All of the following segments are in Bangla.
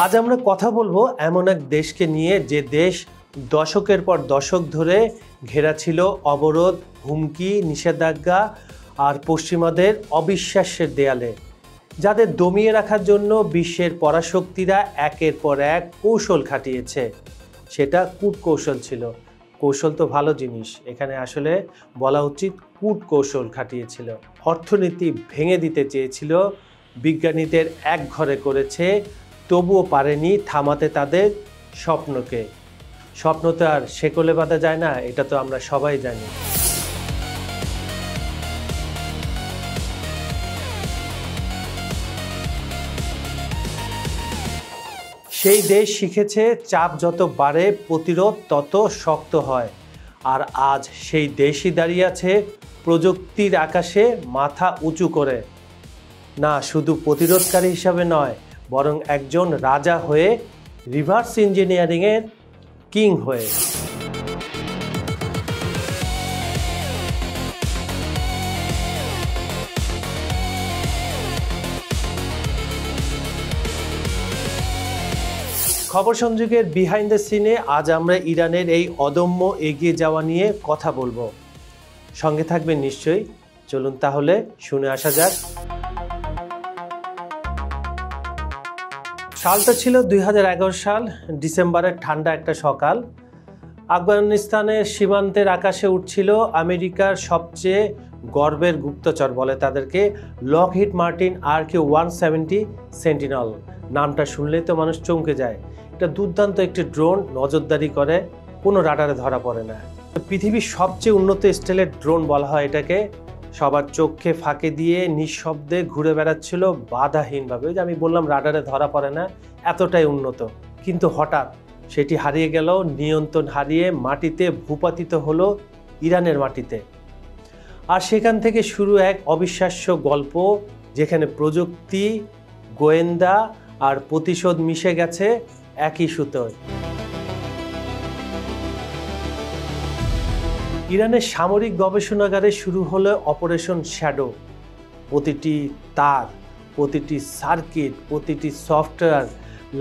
আজ আমরা কথা বলবো এমন এক দেশকে নিয়ে যে দেশ দশকের পর দশক ধরে ঘেরা ছিল অবরোধ, হুমকি, নিষেধাজ্ঞা আর পশ্চিমাদের অবিশ্বাসের দেয়ালে, যাদের দমিয়ে রাখার জন্য বিশ্বের পরাশক্তিরা একের পর এক কৌশল খাটিয়েছে। সেটা কূটকৌশল ছিল। কৌশল তো ভালো জিনিস, এখানে আসলে বলা উচিত কূটকৌশল খাটিয়েছিল। অর্থনীতি ভেঙে দিতে চেয়েছিল, বিজ্ঞানীদের এক ঘরে করেছে, তবুও পারেনি থামাতে তাদের স্বপ্নকে। স্বপ্ন তো আর শেকলে বাঁধা যায় না, এটা তো আমরা সবাই জানি। সেই দেশ শিখেছে চাপ যত বাড়ে প্রতিরোধ তত শক্ত হয়। আর আজ সেই দেশই দাঁড়িয়ে আছে প্রযুক্তির আকাশে মাথা উঁচু করে। না শুধু প্রতিরোধকারী হিসাবে নয়, বরং একজন রাজা হয়ে, রিভার্স ইঞ্জিনিয়ারিংয়ের কিং হয়ে। খবর সংযোগের বিহাইন্ড দ্য সিনে আজ আমরা ইরানের এই অদম্য এগিয়ে যাওয়া নিয়ে কথা বলবো। সঙ্গে থাকবেন নিশ্চয়ই। চলুন তাহলে শুনে আসা যাক। সালটা ছিল 2011 সাল, ডিসেম্বরের ঠান্ডা একটা সকাল। আফগানিস্তানের সীমান্তের আকাশে উঠছিল আমেরিকার সবচেয়ে গর্বের গুপ্তচর বলে তাদেরকে, লকহিড মার্টিন RQ-170 সেন্টিনেল। নামটা শুনলেই তো মানুষ চমকে যায়। এটা দুর্দান্ত একটি ড্রোন, নজরদারি করে, কোনো রাডারে ধরা পড়ে না। পৃথিবীর সবচেয়ে উন্নত স্টাইলের ড্রোন বলা হয় এটাকে। সবার চোখে ফাঁকে দিয়ে নিঃশব্দে ঘুরে বেড়াচ্ছিল বাধাহীনভাবে। ওই যে আমি বললাম রাডারে ধরা পড়ে না, এতটাই উন্নত। কিন্তু হঠাৎ সেটি হারিয়ে গেল, নিয়ন্ত্রণ হারিয়ে মাটিতে ভূপাতিত হলো ইরানের মাটিতে। আর সেখান থেকে শুরু এক অবিশ্বাস্য গল্প, যেখানে প্রযুক্তি, গোয়েন্দা আর প্রতিশোধ মিশে গেছে একই সুতোয়। ইরানের সামরিক গবেষণাগারে শুরু হলো অপারেশন শ্যাডো। প্রতিটি তার, প্রতিটি সার্কিট, প্রতিটি সফটওয়্যার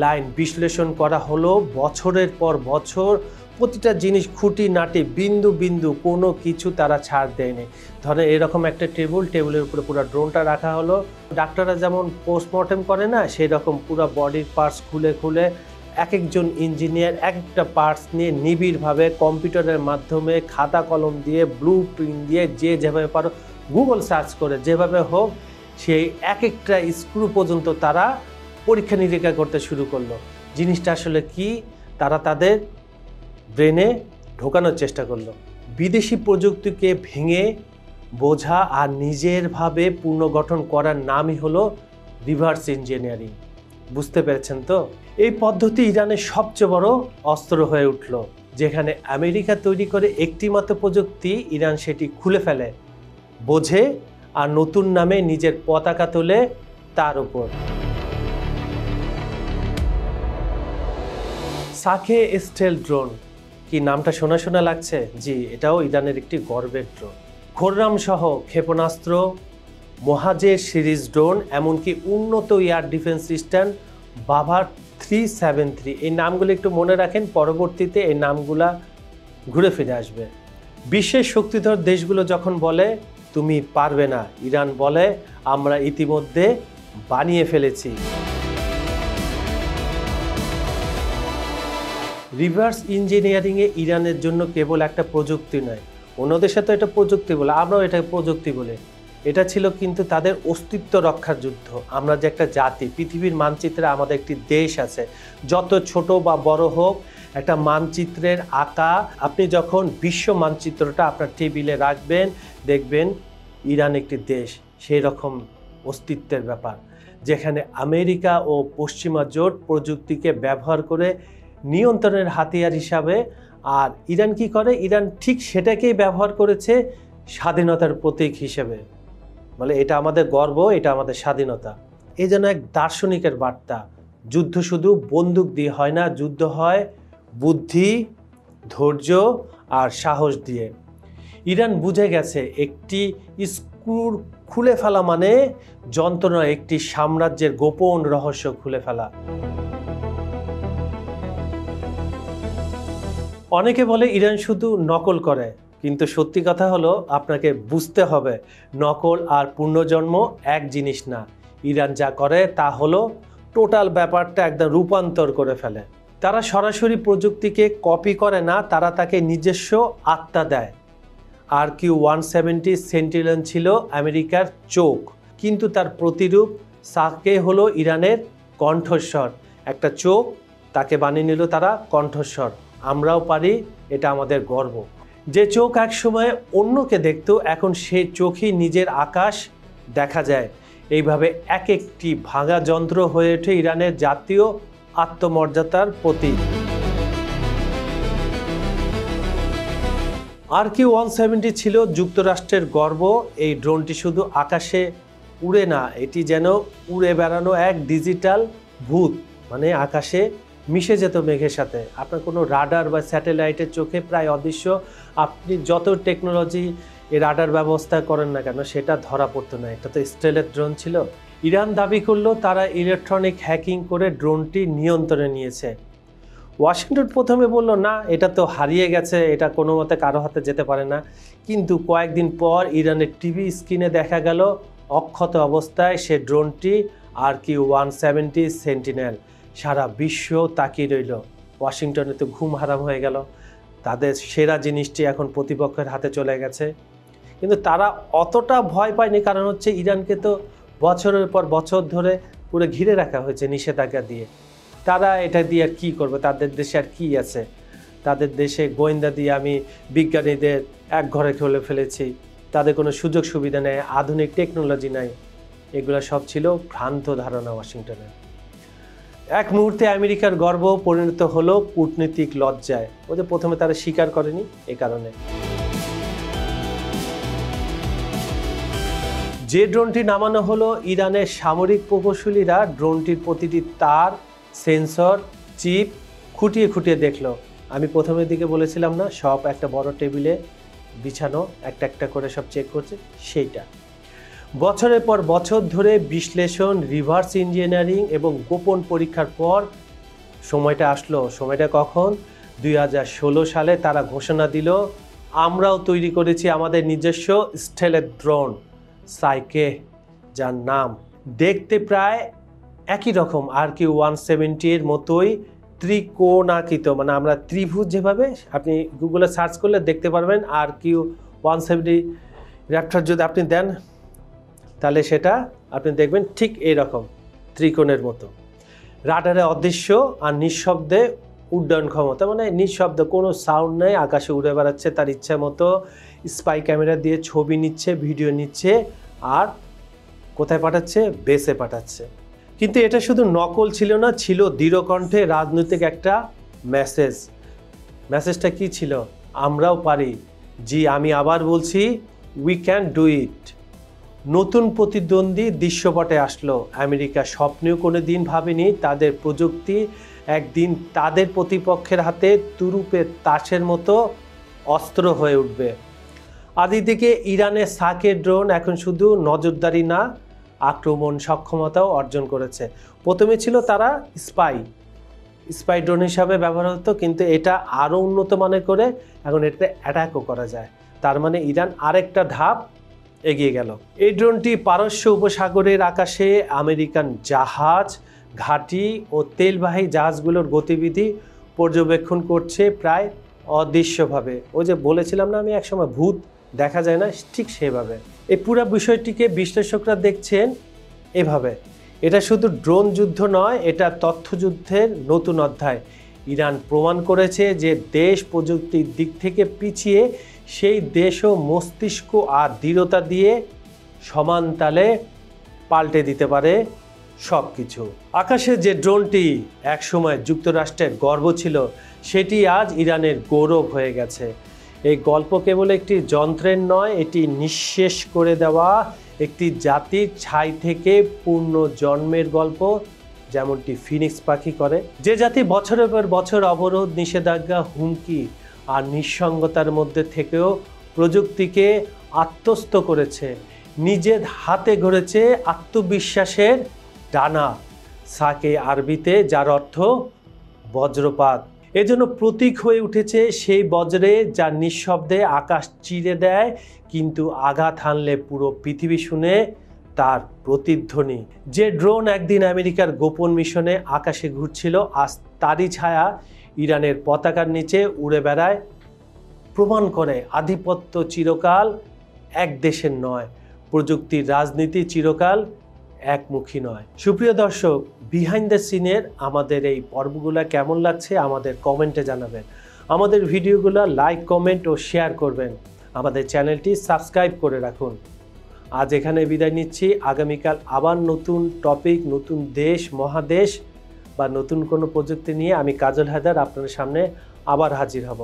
লাইন বিশ্লেষণ করা হলো বছরের পর বছর। প্রতিটা জিনিস খুঁটিনাটি বিন্দু বিন্দু কোনো কিছু তারা ছাড় দেয়নি। ধরেন এরকম একটা টেবিলের উপরে পুরো ড্রোনটা রাখা হলো। ডাক্তাররা যেমন পোস্টমর্টেম করে না, সেই রকম পুরো বডির পার্টস খুলে খুলে এক একজন ইঞ্জিনিয়ার এক একটা পার্টস নিয়ে নিবিড়ভাবে কম্পিউটারের মাধ্যমে খাতা কলম দিয়ে ব্লু প্রিন্ট দিয়ে যে যেভাবে পারো গুগল সার্চ করে যেভাবে হোক সেই এক একটা স্ক্রু পর্যন্ত তারা পরীক্ষা নিরীক্ষা করতে শুরু করলো। জিনিসটা আসলে কি তারা তাদের ব্রেনে ঢোকানোর চেষ্টা করলো। বিদেশি প্রযুক্তিকে ভেঙে বোঝা আর নিজেরভাবে পুনর্গঠন করার নামই হলো রিভার্স ইঞ্জিনিয়ারিং। বুঝতে পেরেছেন তো? এই পদ্ধতি ইরানের সবচেয়ে বড় অস্ত্র হয়ে উঠল। যেখানে আমেরিকা তৈরি করে একটি মাত্র প্রযুক্তি, ইরান সেটি খুলে ফেলে, বোঝে আর নতুন নামে নিজের পতাকা তোলে তার উপর। সাখে স্টেল ড্রোন, কি নামটা শোনা শোনা লাগছে? জি, এটাও ইরানের একটি গর্বের ড্রোন। খোররাম সহ ক্ষেপণাস্ত্র, মহাজের সিরিজ ড্রোন, এমনকি উন্নত এয়ার ডিফেন্স সিস্টেম বাভার 373। এই নামগুলো একটু মনে রাখেন, পরবর্তীতে এই নামগুলা ঘুরে ফিরে আসবে। বিশ্বের শক্তিধর দেশগুলো যখন বলে তুমি পারবে না, ইরান বলে আমরা ইতিমধ্যে বানিয়ে ফেলেছি। রিভার্স ইঞ্জিনিয়ারিংয়ে ইরানের জন্য কেবল একটা প্রযুক্তি নয়, অন্যদের সাথে এটা প্রযুক্তি বলে, আমরাও এটাকে প্রযুক্তি বলে। এটা ছিল কিন্তু তাদের অস্তিত্ব রক্ষার যুদ্ধ। আমরা যে একটা জাতি, পৃথিবীর মানচিত্রে আমাদের একটি দেশ আছে, যত ছোট বা বড় হোক, একটা মানচিত্রের আঁকা, আপনি যখন বিশ্ব মানচিত্রটা আপনার টেবিলে রাখবেন, দেখবেন ইরান একটি দেশ। সেই রকম অস্তিত্বের ব্যাপার, যেখানে আমেরিকা ও পশ্চিমা জোট প্রযুক্তিকে ব্যবহার করে নিয়ন্ত্রণের হাতিয়ার হিসাবে। আর ইরান কি করে? ইরান ঠিক সেটাকেই ব্যবহার করেছে স্বাধীনতার প্রতীক হিসেবে। বলে এটা আমাদের গর্ব, এটা আমাদের স্বাধীনতা। এই যেন এক দার্শনিকের বার্তা। যুদ্ধ শুধু বন্দুক দিয়ে হয় না, যুদ্ধ হয় বুদ্ধি, ধৈর্য আর সাহস দিয়ে। ইরান বুঝে গেছে একটি স্ক্রু খুলে ফেলা মানে যন্ত্রণা, একটি সাম্রাজ্যের গোপন রহস্য খুলে ফেলা। অনেকে বলে ইরান শুধু নকল করে, কিন্তু সত্যি কথা হলো আপনাকে বুঝতে হবে নকল আর পুনর্জন্ম এক জিনিস না। ইরান যা করে তা হলো টোটাল ব্যাপারটা একদম রূপান্তর করে ফেলে। তারা সরাসরি প্রযুক্তিকে কপি করে না, তারা তাকে নিজস্ব আত্মা দেয়। RQ-170 সেন্টিনেল ছিল আমেরিকার চোখ, কিন্তু তার প্রতিরূপ সাকে হলো ইরানের কণ্ঠস্বর। একটা চোখ, তাকে বানিয়ে নিল তারা কণ্ঠস্বর। আমরাও পারি, এটা আমাদের গর্ব। যে চোখ একসময় অন্যকে দেখতো, এখন সে চোখই নিজের আকাশ দেখা যায়। এইভাবে এক একটি ভাঙা যন্ত্র হয়ে ওঠে ইরানের জাতীয় আত্মমর্যাদার প্রতীক। RQ-170 ছিল যুক্তরাষ্ট্রের গর্ব। এই ড্রোনটি শুধু আকাশে উড়ে না, এটি যেন উড়ে বেড়ানো এক ডিজিটাল ভূত, মানে আকাশে মিশে যেত মেঘের সাথে। আপনার কোনো রাডার বা স্যাটেলাইটের চোখে প্রায় অদৃশ্য। আপনি যত টেকনোলজি এই রাডার ব্যবস্থা করেন না কেন, সেটা ধরা পড়তো না। এটা তো স্টেলথ ড্রোন ছিল। ইরান দাবি করলো তারা ইলেকট্রনিক হ্যাকিং করে ড্রোনটি নিয়ন্ত্রণে নিয়েছে। ওয়াশিংটন প্রথমে বলল না, এটা তো হারিয়ে গেছে, এটা কোনো মতে কারো হাতে যেতে পারে না। কিন্তু কয়েকদিন পর ইরানের টিভি স্ক্রিনে দেখা গেল অক্ষত অবস্থায় সে ড্রোনটি RQ-170 সেন্টিনেল। সারা বিশ্ব তাকিয়ে রইল। ওয়াশিংটনে তো ঘুম হারাম হয়ে গেল। তাদের সেরা জিনিসটি এখন প্রতিপক্ষের হাতে চলে গেছে। কিন্তু তারা অতটা ভয় পায়নি, কারণ হচ্ছে ইরানকে তো বছরের পর বছর ধরে পুরো ঘিরে রাখা হয়েছে নিষেধাজ্ঞা দিয়ে। তারা এটা দিয়ে আর কী করবে? তাদের দেশে আর কী আছে? তাদের দেশে গোয়েন্দা দিয়ে আমি বিজ্ঞানীদের এক ঘরে খুলে ফেলেছি, তাদের কোনো সুযোগ সুবিধা নেই, আধুনিক টেকনোলজি নাই। এগুলো সব ছিল ভ্রান্ত ধারণা ওয়াশিংটনের। এক মুহূর্তে আমেরিকার গর্ব পরিণত হলো কূটনীতিক লজ্জায়। ওদের প্রথমে তারা স্বীকার করেনি, এ কারণে। যে ড্রোনটি নামানো হলো, ইরানের সামরিক প্রকৌশলীরা ড্রোনটির প্রতিটি তার, সেন্সর, চিপ খুঁটিয়ে খুঁটিয়ে দেখলো। আমি প্রথমের দিকে বলেছিলাম না, সব একটা বড় টেবিলে বিছানো, একটা একটা করে সব চেক করছে, সেইটা। বছরের পর বছর ধরে বিশ্লেষণ, রিভার্স ইঞ্জিনিয়ারিং এবং গোপন পরীক্ষার পর সময়টা আসলো। সময়টা কখন? 2016 সালে তারা ঘোষণা দিল, আমরাও তৈরি করেছি আমাদের নিজস্ব স্টেলথ ড্রোন সাইকে, যার নাম দেখতে প্রায় একই রকম RQ-170 এর মতোই ত্রিকোণাকৃত, মানে আমরা ত্রিভুজ যেভাবে, আপনি গুগলে সার্চ করলে দেখতে পারবেন RQ-170 র্যাপটার যদি আপনি দেন, তাহলে সেটা আপনি দেখবেন ঠিক এইরকম ত্রিকোণের মতো। রাডারে অদৃশ্য আর নিঃশব্দে উড্ডয়ন ক্ষমতা, মানে নিঃশব্দ, কোনো সাউন্ড নেই, আকাশে উড়ে বেড়াচ্ছে তার ইচ্ছা মতো। স্পাই ক্যামেরা দিয়ে ছবি নিচ্ছে, ভিডিও নিচ্ছে, আর কোথায় পাঠাচ্ছে? বেসে পাঠাচ্ছে। কিন্তু এটা শুধু নকল ছিল না, ছিল দৃঢ়কণ্ঠে রাজনৈতিক একটা মেসেজ। মেসেজটা কি ছিল? আমরাও পারি। জি, আমি আবার বলছি, উই ক্যান ডু ইট। নতুন প্রতিদ্বন্দ্বী দৃশ্যপটে আসলো। আমেরিকা স্বপ্নেও কোনো দিন ভাবেনি তাদের প্রযুক্তি একদিন তাদের প্রতিপক্ষের হাতে তুরুপের তাসের মতো অস্ত্র হয়ে উঠবে। আদি থেকে ইরানের সাকের ড্রোন এখন শুধু নজরদারি না, আক্রমণ সক্ষমতাও অর্জন করেছে। প্রথমে ছিল তারা স্পাই ড্রোন হিসাবে ব্যবহার হতো, কিন্তু এটা আরও উন্নত মানের করে এখন এটাতে অ্যাটাকও করা যায়। তার মানে ইরান আরেকটা ধাপ এগিয়ে গেল। এই ড্রোনটি পারস্য উপসাগরের আকাশে আমেরিকান জাহাজ, ঘাঁটি ও তেলবাহী জাহাজগুলোর গতিবিধি পর্যবেক্ষণ করছে প্রায় অদৃশ্যভাবে। ওই যে বলেছিলাম না আমি একসময়, ভূত দেখা যায় না, ঠিক সেভাবে। এই পুরো বিষয়টিকে বিশ্লেষকরা দেখছেন এভাবে, এটা শুধু ড্রোন যুদ্ধ নয়, এটা তথ্যযুদ্ধের নতুন অধ্যায়। ইরান প্রমাণ করেছে যে দেশ প্রযুক্তির দিক থেকে পিছিয়ে, সেই দেশও মস্তিষ্ক আর দৃঢ়তা দিয়ে সমান তালে পাল্টে দিতে পারে সব কিছু। আকাশে যে ড্রোনটি একসময় যুক্তরাষ্ট্রের গর্ব ছিল, সেটি আজ ইরানের গৌরব হয়ে গেছে। এই গল্প কেবল একটি যন্ত্রের নয়, এটি নিঃশেষ করে দেওয়া একটি জাতির ছাই থেকে পূর্ণ জন্মের গল্প, যেমনটি ফিনিক্স পাখি করে। যে জাতি বছরের পর বছর অবরোধ, নিষেধাজ্ঞা, হুমকি আর নিঃসঙ্গতার মধ্যে থেকেও প্রযুক্তিকে আত্মস্থ করেছে, নিজের হাতে গড়েছে আত্মবিশ্বাসের ডানা, সাকে আরবিতে যার অর্থ বজ্রপাত। এজন্য প্রতীক হয়ে উঠেছে সেই বজ্রে যা নিঃশব্দে আকাশ চিরে দেয়, কিন্তু আঘাত হানলে পুরো পৃথিবী শুনে তার প্রতিধ্বনি। যে ড্রোন একদিন আমেরিকার গোপন মিশনে আকাশে ঘুরছিল, আজ তারই ছায়া ইরানের পতাকার নিচে উড়ে বেড়ায়, প্রমাণ করে আধিপত্য চিরকাল এক দেশের নয়, প্রযুক্তির রাজনীতি চিরকাল একমুখী নয়। সুপ্রিয় দর্শক, বিহাইন্ড দ্য সিনের আমাদের এই পর্বগুলো কেমন লাগছে আমাদের কমেন্টে জানাবেন। আমাদের ভিডিওগুলো লাইক, কমেন্ট ও শেয়ার করবেন। আমাদের চ্যানেলটি সাবস্ক্রাইব করে রাখুন। আজ এখানে বিদায় নিচ্ছি। আগামীকাল আবার নতুন টপিক, নতুন দেশ, মহাদেশ বা নতুন কোনো প্রযুক্তি নিয়ে আমি কাজল হায়দার আপনাদের সামনে আবার হাজির হব।